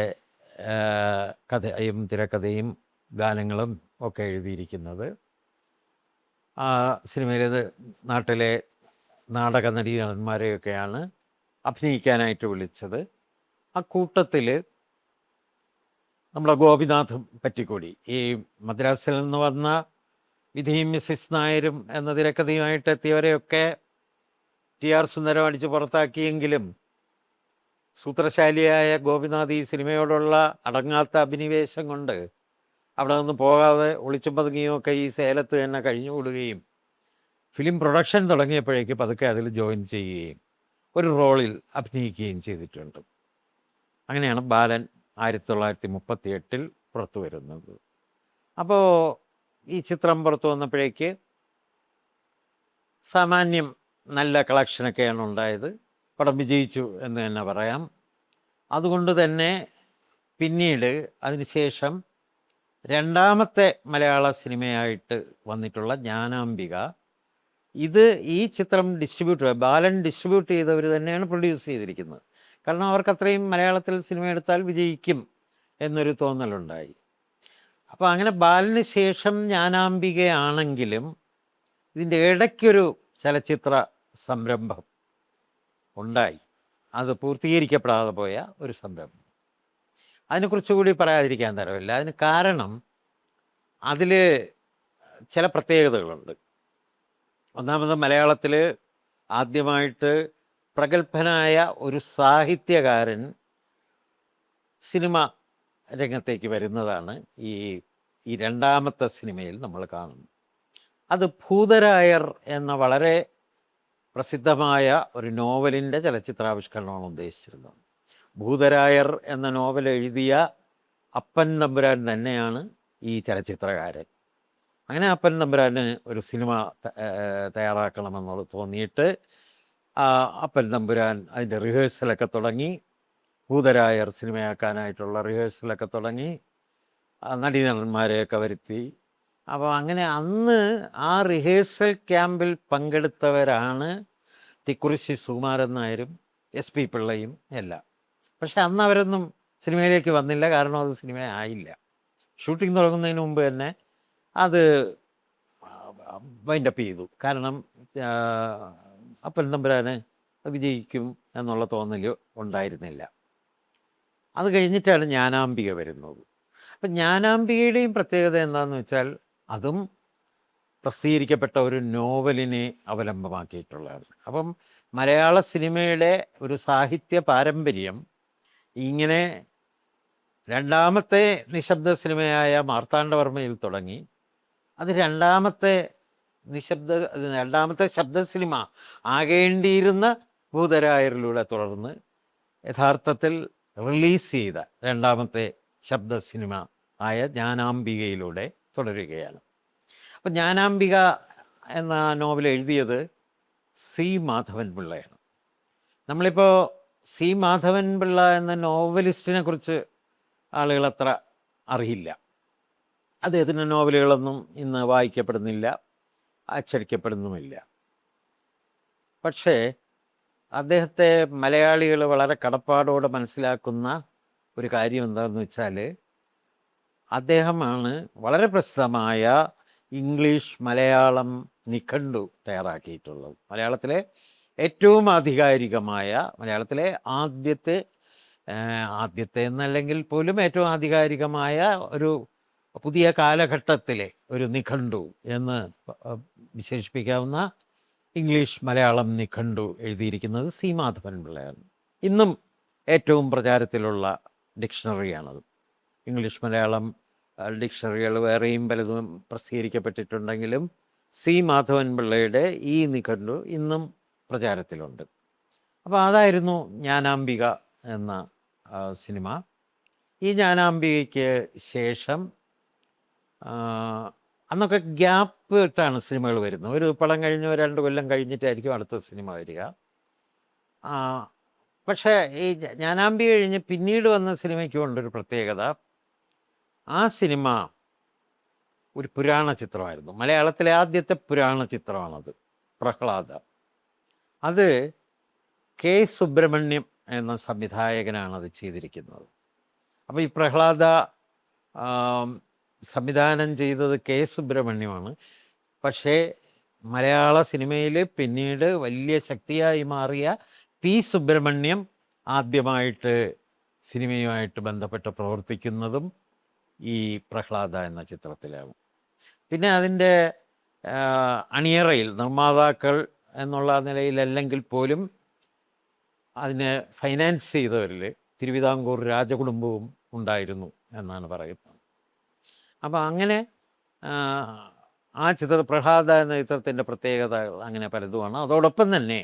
കഥയും തിരക്കഥയും ഗാനങ്ങളും ഒക്കെ എഴുതിയിരിക്കുന്നത്. ആ സിനിമയിലേത് നാട്ടിലെ നാടക നടീനടന്മാരെയൊക്കെയാണ് അഭിനയിക്കാനായിട്ട് വിളിച്ചത്. ആ കൂട്ടത്തിൽ നമ്മുടെ ഗോപിനാഥ് പറ്റിക്കൂടി, ഈ മദ്രാസിൽ നിന്ന് വന്ന വിധിയും മിസ്സിസ് നായരും എന്ന തിരക്കഥയുമായിട്ട് എത്തിയവരെയൊക്കെ TR സുന്ദരം അടിച്ച് പുറത്താക്കിയെങ്കിലും സൂത്രശാലിയായ ഗോപിനാഥ് ഈ സിനിമയോടുള്ള അടങ്ങാത്ത അഭിനിവേശം കൊണ്ട് അവിടെ നിന്ന് പോകാതെ ഒളിച്ചും പതുങ്ങിയും ഒക്കെ ഈ സേലത്ത് തന്നെ കഴിഞ്ഞുകൂടുകയും ഫിലിം പ്രൊഡക്ഷൻ തുടങ്ങിയപ്പോഴേക്ക് പതുക്കെ അതിൽ ജോയിൻ ചെയ്യുകയും ഒരു റോളിൽ അഭിനയിക്കുകയും ചെയ്തിട്ടുണ്ട്. അങ്ങനെയാണ് ബാലൻ 1938 പുറത്തു വരുന്നത്. അപ്പോൾ ഈ ചിത്രം പുറത്തു വന്നപ്പോഴേക്ക് സാമാന്യം നല്ല കളക്ഷനൊക്കെയാണ് ഉണ്ടായത്. പടം വിജയിച്ചു എന്ന് തന്നെ പറയാം. അതുകൊണ്ട് തന്നെ പിന്നീട് അതിനുശേഷം രണ്ടാമത്തെ മലയാള സിനിമയായിട്ട് വന്നിട്ടുള്ള ജ്ഞാനാംബിക, ഈ ചിത്രം ബാലൻ ഡിസ്ട്രിബ്യൂട്ട് ചെയ്തവർ തന്നെയാണ് പ്രൊഡ്യൂസ് ചെയ്തിരിക്കുന്നത്. കാരണം അവർക്ക് അത്രയും മലയാളത്തിൽ സിനിമ എടുത്താൽ വിജയിക്കും എന്നൊരു തോന്നലുണ്ടായി. അപ്പോൾ അങ്ങനെ ബാലന് ശേഷം ജ്ഞാനാംബികയാണെങ്കിലും ഇതിൻ്റെ ഇടയ്ക്കൊരു ചലച്ചിത്ര സംരംഭം ഉണ്ടായി. അത് പൂർത്തീകരിക്കപ്പെടാതെ പോയ ഒരു സംരംഭം. അതിനെക്കുറിച്ച് കൂടി പറയാതിരിക്കാൻ തരമില്ല. അതിന് കാരണം അതിൽ ചില പ്രത്യേകതകളുണ്ട്. ഒന്നാമത് മലയാളത്തിൽ ആദ്യമായിട്ട് പ്രഗത്ഭനായ ഒരു സാഹിത്യകാരൻ സിനിമ രംഗത്തേക്ക് വരുന്നതാണ് ഈ രണ്ടാമത്തെ സിനിമയിൽ നമ്മൾ കാണുന്നത്. അത് ഭൂതരായർ എന്ന വളരെ പ്രസിദ്ധമായ ഒരു നോവലിൻ്റെ ചലച്ചിത്രാവിഷ്കരണമാണ് ഉദ്ദേശിച്ചിരുന്നത്. ഭൂതരായർ എന്ന നോവൽ എഴുതിയ അപ്പൻ തമ്പുരാൻ തന്നെയാണ് ഈ ചലച്ചിത്രകാരൻ. അങ്ങനെ അപ്പൻ തമ്പുരാന് ഒരു സിനിമ തയ്യാറാക്കണമെന്നുള്ളത് തോന്നിയിട്ട് അപ്പൻ തമ്പുരാൻ അതിൻ്റെ റിഹേഴ്സലൊക്കെ തുടങ്ങി. ഭൂതരായർ സിനിമയാക്കാനായിട്ടുള്ള റിഹേഴ്സലൊക്കെ തുടങ്ങി, നടീനടന്മാരെയൊക്കെ വരുത്തി. അപ്പോൾ അങ്ങനെ അന്ന് ആ റിഹേഴ്സൽ ക്യാമ്പിൽ പങ്കെടുത്തവരാണ് തിക്കുറിശ്ശി സുകുമാരൻ നായരും SP പിള്ളയും എല്ലാം. പക്ഷെ അന്ന് അവരൊന്നും സിനിമയിലേക്ക് വന്നില്ല. കാരണം അത് സിനിമ ആയില്ല. ഷൂട്ടിംഗ് തുടങ്ങുന്നതിന് മുമ്പ് തന്നെ അത് വൈൻഡപ്പ് ചെയ്തു. കാരണം അപ്പൻ തമ്പുരാന് വിജയിക്കും എന്നുള്ള തോന്നൽ ഉണ്ടായിരുന്നില്ല. അത് കഴിഞ്ഞിട്ടാണ് ജ്ഞാനാംബിക വരുന്നത്. അപ്പം ജ്ഞാനാംബികയുടെയും പ്രത്യേകത എന്താണെന്ന് വെച്ചാൽ അതും പ്രസിദ്ധീകരിക്കപ്പെട്ട ഒരു നോവലിനെ അവലംബമാക്കിയിട്ടുള്ളതാണ്. അപ്പം മലയാള സിനിമയുടെ ഒരു സാഹിത്യ പാരമ്പര്യം ഇങ്ങനെ രണ്ടാമത്തെ നിശബ്ദ സിനിമയായ മാർത്താണ്ഡവർമ്മയിൽ തുടങ്ങി. അത് രണ്ടാമത്തെ ശബ്ദ സിനിമ ആകേണ്ടിയിരുന്ന ഭൂതരായരിലൂടെ തുടർന്ന് യഥാർത്ഥത്തിൽ റിലീസ് ചെയ്ത രണ്ടാമത്തെ ശബ്ദ സിനിമ ആയ ജ്ഞാനാംബികയിലൂടെ തുടരുകയാണ്. അപ്പം ജ്ഞാനാംബിക എന്ന നോവൽ എഴുതിയത് സി മാധവൻ പിള്ളയാണ്. നമ്മളിപ്പോൾ സി മാധവൻ പിള്ള എന്ന നോവലിസ്റ്റിനെ കുറിച്ച് ആളുകൾ അത്ര അറിയില്ല. അദ്ദേഹത്തിൻ്റെ നോവലുകളൊന്നും ഇന്ന് വായിക്കപ്പെടുന്നില്ല, അച്ചടിക്കപ്പെടുന്നുമില്ല. പക്ഷേ അദ്ദേഹത്തെ മലയാളികൾ വളരെ കടപ്പാടോടെ മനസ്സിലാക്കുന്ന ഒരു കാര്യം എന്താണെന്ന് വെച്ചാൽ, അദ്ദേഹമാണ് വളരെ പ്രസിദ്ധമായ ഇംഗ്ലീഷ് മലയാളം നിഘണ്ടു തയ്യാറാക്കിയിട്ടുള്ളത്. മലയാളത്തിലെ ഏറ്റവും ആധികാരികമായ, മലയാളത്തിലെ ആദ്യത്തെ എന്നല്ലെങ്കിൽ പോലും ഏറ്റവും ആധികാരികമായ ഒരു പുതിയ കാലഘട്ടത്തിലെ ഒരു നിഘണ്ടു എന്ന് വിശേഷിപ്പിക്കാവുന്ന ഇംഗ്ലീഷ് മലയാളം നിഘണ്ടു എഴുതിയിരിക്കുന്നത് സി മാധവൻ പിള്ളയാണ്. ഇന്നും ഏറ്റവും പ്രചാരത്തിലുള്ള ഡിക്ഷണറിയാണത്. ഇംഗ്ലീഷ് മലയാളം ഡിക്ഷണറികൾ വേറെയും പലതും പ്രസിദ്ധീകരിക്കപ്പെട്ടിട്ടുണ്ടെങ്കിലും സി മാധവൻ പിള്ളയുടെ ഈ നിഘണ്ടു ഇന്നും പ്രചാരത്തിലുണ്ട്. അപ്പോൾ അതായിരുന്നു ജ്ഞാനാംബിക എന്ന സിനിമ. ഈ ജ്ഞാനാംബികയ്ക്ക് ശേഷം അന്നൊക്കെ ഗ്യാപ്പ് ഇട്ടാണ് സിനിമകൾ വരുന്നത്. ഒരു പടം കഴിഞ്ഞ് 2 കൊല്ലം കഴിഞ്ഞിട്ടായിരിക്കും അടുത്ത സിനിമ വരിക. പക്ഷേ ഈ ജ്ഞാനാംബിക കഴിഞ്ഞ് പിന്നീട് വന്ന സിനിമയ്ക്ക് കൊണ്ടൊരു പ്രത്യേകത, ആ സിനിമ ഒരു പുരാണ ചിത്രമായിരുന്നു. മലയാളത്തിലെ ആദ്യത്തെ പുരാണ ചിത്രമാണത്, പ്രഹ്ലാദ. അത് കെ സുബ്രഹ്മണ്യം എന്ന സംവിധായകനാണ് അത് ചെയ്തിരിക്കുന്നത്. അപ്പോൾ ഈ പ്രഹ്ലാദ സംവിധാനം ചെയ്തത് കെ സുബ്രഹ്മണ്യമാണ്. പക്ഷേ മലയാള സിനിമയിൽ പിന്നീട് വലിയ ശക്തിയായി മാറിയ പി സുബ്രഹ്മണ്യം ആദ്യമായിട്ട് സിനിമയുമായിട്ട് ബന്ധപ്പെട്ട് പ്രവർത്തിക്കുന്നതും ഈ പ്രഹ്ലാദ എന്ന ചിത്രത്തിലാണ്. പിന്നെ അതിൻ്റെ അണിയറയിൽ നിർമ്മാതാക്കൾ എന്നുള്ള നിലയിലല്ലെങ്കിൽ പോലും അതിനെ ഫൈനാൻസ് ചെയ്തവരിൽ തിരുവിതാംകൂർ രാജകുടുംബവും ഉണ്ടായിരുന്നു എന്നാണ് പറയുന്നത്. അപ്പോൾ അങ്ങനെ ആ പ്രഹ്ലാദ എന്ന ചിത്രത്തിൻ്റെ പ്രത്യേകത അങ്ങനെ പലതുമാണ്. അതോടൊപ്പം തന്നെ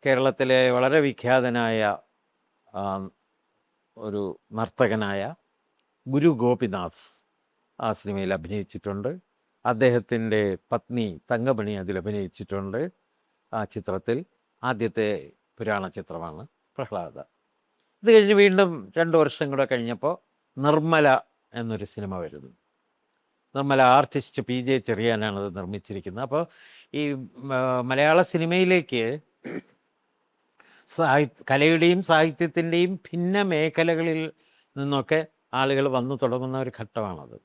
കേരളത്തിലെ വളരെ വിഖ്യാതനായ ഒരു നർത്തകനായ ഗുരു ഗോപിനാഥ് ആ സിനിമയിൽ അഭിനയിച്ചിട്ടുണ്ട്. അദ്ദേഹത്തിൻ്റെ പത്നി തങ്കമണി അതിൽ അഭിനയിച്ചിട്ടുണ്ട്. ആ ചിത്രത്തിൽ ആദ്യത്തെ പുരാണ ചിത്രമാണ് പ്രഹ്ലാദ. ഇത് കഴിഞ്ഞ് വീണ്ടും 2 വർഷം കൂടെ കഴിഞ്ഞപ്പോൾ നിർമ്മല എന്നൊരു സിനിമ വരുന്നു. നിർമ്മല ആർട്ടിസ്റ്റ് പി ജെ ചെറിയാനാണ് അത് നിർമ്മിച്ചിരിക്കുന്നത്. അപ്പോൾ ഈ മലയാള സിനിമയിലേക്ക് കലയുടെയും സാഹിത്യത്തിൻ്റെയും ഭിന്ന മേഖലകളിൽ നിന്നൊക്കെ ആളുകൾ വന്നു തുടങ്ങുന്ന ഒരു ഘട്ടമാണത്.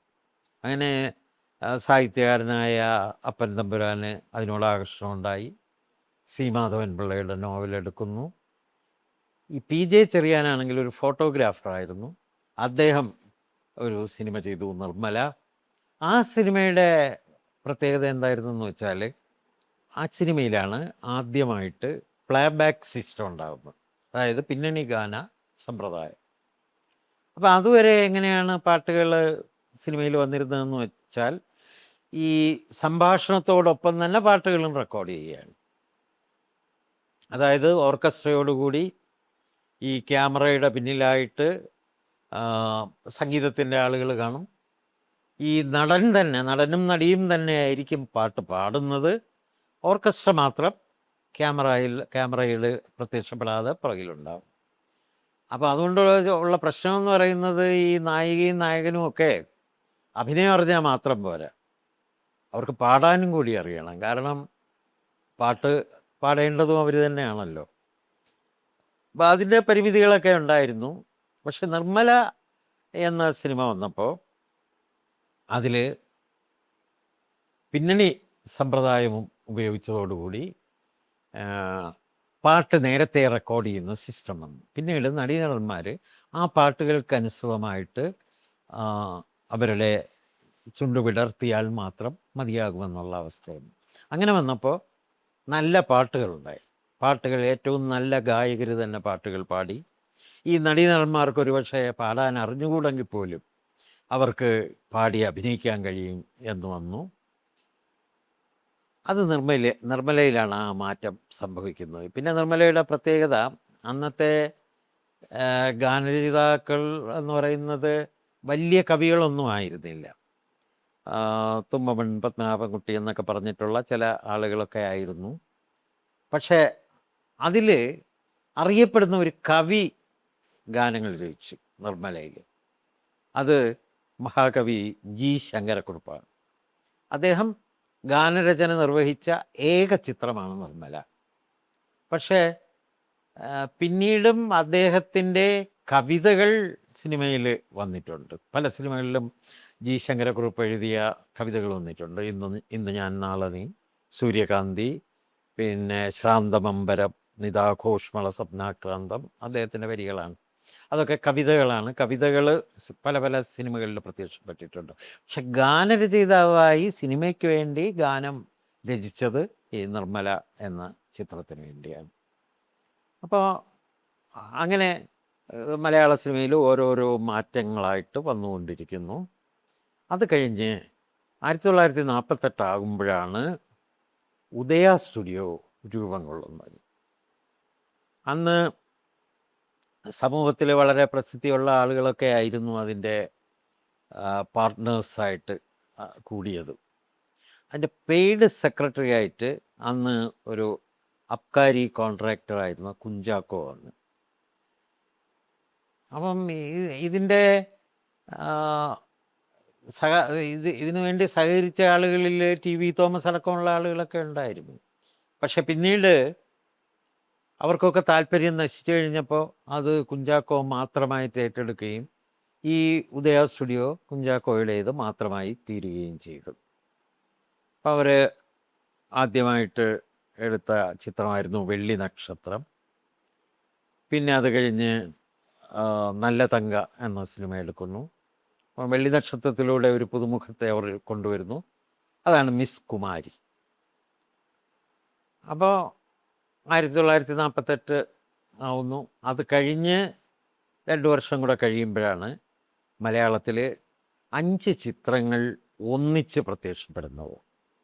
അങ്ങനെ സാഹിത്യകാരനായ അപ്പൻ തമ്പുരാന് അതിനോട് ആകർഷണമുണ്ടായി. സി മാധവൻ പിള്ളയുടെ നോവലെടുക്കുന്നു. ഈ പി ജെ ചെറിയാനാണെങ്കിൽ ഒരു ഫോട്ടോഗ്രാഫറായിരുന്നു. അദ്ദേഹം ഒരു സിനിമ ചെയ്തു, നിർമ്മല. ആ സിനിമയുടെ പ്രത്യേകത എന്തായിരുന്നു എന്ന് വെച്ചാൽ, ആ സിനിമയിലാണ് ആദ്യമായിട്ട് പ്ലേ ബാക്ക് സിസ്റ്റം ഉണ്ടാകുന്നത്, അതായത് പിന്നണി ഗാന സമ്പ്രദായം. അപ്പോൾ അതുവരെ എങ്ങനെയാണ് പാട്ടുകൾ സിനിമയിൽ വന്നിരുന്നതെന്ന് വെച്ചാൽ, ഈ സംഭാഷണത്തോടൊപ്പം തന്നെ പാട്ടുകളും റെക്കോർഡ് ചെയ്യുകയാണ്. അതായത് ഓർക്കസ്ട്രയോടുകൂടി ഈ ക്യാമറയുടെ പിന്നിലായിട്ട് സംഗീതത്തിൻ്റെ ആളുകൾ കാണും. ഈ നടനും നടിയും തന്നെ ആയിരിക്കും പാട്ട് പാടുന്നത്. ഓർക്കസ്ട്ര മാത്രം ക്യാമറയിൽ പ്രത്യക്ഷപ്പെടാതെ പുറകിലുണ്ടാവും. അപ്പോൾ അതുകൊണ്ട് ഉള്ള പ്രശ്നമെന്ന് പറയുന്നത്, ഈ നായികയും നായകനും ഒക്കെ അഭിനയം അറിഞ്ഞാൽ മാത്രം പോരാ, അവർക്ക് പാടാനും കൂടി അറിയണം. കാരണം പാട്ട് പാടേണ്ടതും അവർ തന്നെയാണല്ലോ. അപ്പോൾ അതിൻ്റെ പരിമിതികളൊക്കെ ഉണ്ടായിരുന്നു. പക്ഷെ നിർമ്മല എന്ന സിനിമ വന്നപ്പോൾ അതിൽ പിന്നണി സമ്പ്രദായവും ഉപയോഗിച്ചതോടുകൂടി പാട്ട് നേരത്തെ റെക്കോർഡ് ചെയ്യുന്ന സിസ്റ്റം വന്നു. പിന്നീട് നടീനടന്മാർ ആ പാട്ടുകൾക്കനുസൃതമായിട്ട് അവരുടെ ചുണ്ടു വിടർത്തിയാൽ മാത്രം മതിയാകുമെന്നുള്ള അവസ്ഥയാണ്. അങ്ങനെ വന്നപ്പോൾ നല്ല പാട്ടുകളുണ്ടായി. പാട്ടുകൾ ഏറ്റവും നല്ല ഗായകർ തന്നെ പാട്ടുകൾ പാടി. ഈ നടീനടന്മാർക്ക് ഒരുപക്ഷെ പാടാൻ അറിഞ്ഞുകൂടെങ്കിൽ പോലും അവർക്ക് പാടി അഭിനയിക്കാൻ കഴിയും എന്ന് വന്നു. അത് നിർമ്മലയിലാണ് ആ മാറ്റം സംഭവിക്കുന്നത്. പിന്നെ നിർമ്മലയുടെ പ്രത്യേകത, അന്നത്തെ ഗാനരചയിതാക്കൾ എന്ന് പറയുന്നത് വലിയ കവികളൊന്നും ആയിരുന്നില്ല. തുമ്പമൺ പത്മനാഭൻകുട്ടി എന്നൊക്കെ പറഞ്ഞിട്ടുള്ള ചില ആളുകളൊക്കെ ആയിരുന്നു. പക്ഷേ അതിൽ അറിയപ്പെടുന്ന ഒരു കവി ഗാനങ്ങൾ രചിച്ചു നിർമ്മലയിൽ. അത് മഹാകവി ജി ശങ്കരക്കുറുപ്പാണ്. അദ്ദേഹം ഗാനരചന നിർവഹിച്ച ഏക ചിത്രമാണ് നിർമ്മല. പക്ഷേ പിന്നീടും അദ്ദേഹത്തിൻ്റെ കവിതകൾ സിനിമയിൽ വന്നിട്ടുണ്ട്. പല സിനിമകളിലും ജി ശങ്കരക്കുറുപ്പ് എഴുതിയ കവിതകൾ വന്നിട്ടുണ്ട്. ഇന്ന് ഞാൻ നാളെ നീ, സൂര്യകാന്തി, പിന്നെ ശ്രാന്തമമ്പരം, നിതാഘോഷ്മള സ്വപ്നാക്രാന്തം അദ്ദേഹത്തിൻ്റെ വരികളാണ്. അതൊക്കെ കവിതകളാണ്. കവിതകൾ പല പല സിനിമകളിൽ പ്രത്യക്ഷപ്പെട്ടിട്ടുണ്ട്. പക്ഷെ ഗാനരചയിതാവായി സിനിമയ്ക്ക് വേണ്ടി ഗാനം രചിച്ചത് ഈ നിർമ്മല എന്ന ചിത്രത്തിന് വേണ്ടിയാണ്. അപ്പോൾ അങ്ങനെ മലയാള സിനിമയിൽ ഓരോരോ മാറ്റങ്ങളായിട്ട് വന്നുകൊണ്ടിരിക്കുന്നു. അത് കഴിഞ്ഞ് 1948 ആകുമ്പോഴാണ് ഉദയ സ്റ്റുഡിയോ രൂപം കൊള്ളുന്നത്. അന്ന് സമൂഹത്തിൽ വളരെ പ്രസിദ്ധിയുള്ള ആളുകളൊക്കെ ആയിരുന്നു അതിൻ്റെ പാർട്ട്നേഴ്സായിട്ട് കൂടിയത്. അതിൻ്റെ പെയ്ഡ് സെക്രട്ടറി ആയിട്ട് അന്ന് ഒരു അബ്കാരി കോൺട്രാക്ടറായിരുന്ന കുഞ്ചാക്കോ വന്നു. അപ്പം ഇതിൻ്റെ ഇതിനു വേണ്ടി സഹകരിച്ച ആളുകളിൽ ടി വി തോമസ് അടക്കമുള്ള ആളുകളൊക്കെ ഉണ്ടായിരുന്നു. പക്ഷെ പിന്നീട് അവർക്കൊക്കെ താല്പര്യം നശിച്ചു കഴിഞ്ഞപ്പോൾ അത് കുഞ്ചാക്കോ മാത്രമായിട്ട് ഏറ്റെടുക്കുകയും ഈ ഉദയ സ്റ്റുഡിയോ കുഞ്ചാക്കോയുടേത് മാത്രമായി തീരുകയും ചെയ്തു. അപ്പോൾ അവർ ആദ്യമായിട്ട് എടുത്ത ചിത്രമായിരുന്നു വെള്ളി നക്ഷത്രം. പിന്നെ അത് കഴിഞ്ഞ് നല്ല തങ്ക എന്ന സിനിമ എടുക്കുന്നു. വെള്ളി നക്ഷത്രത്തിലൂടെ ഒരു പുതുമുഖത്തെ അവർ കൊണ്ടുവരുന്നു. അതാണ് മിസ് കുമാരി. അപ്പോൾ 1948 ആവുന്നു. അത് കഴിഞ്ഞ് 2 വർഷം കൂടെ കഴിയുമ്പോഴാണ് മലയാളത്തിൽ 5 ചിത്രങ്ങൾ ഒന്നിച്ച് പ്രത്യക്ഷപ്പെടുന്നത്.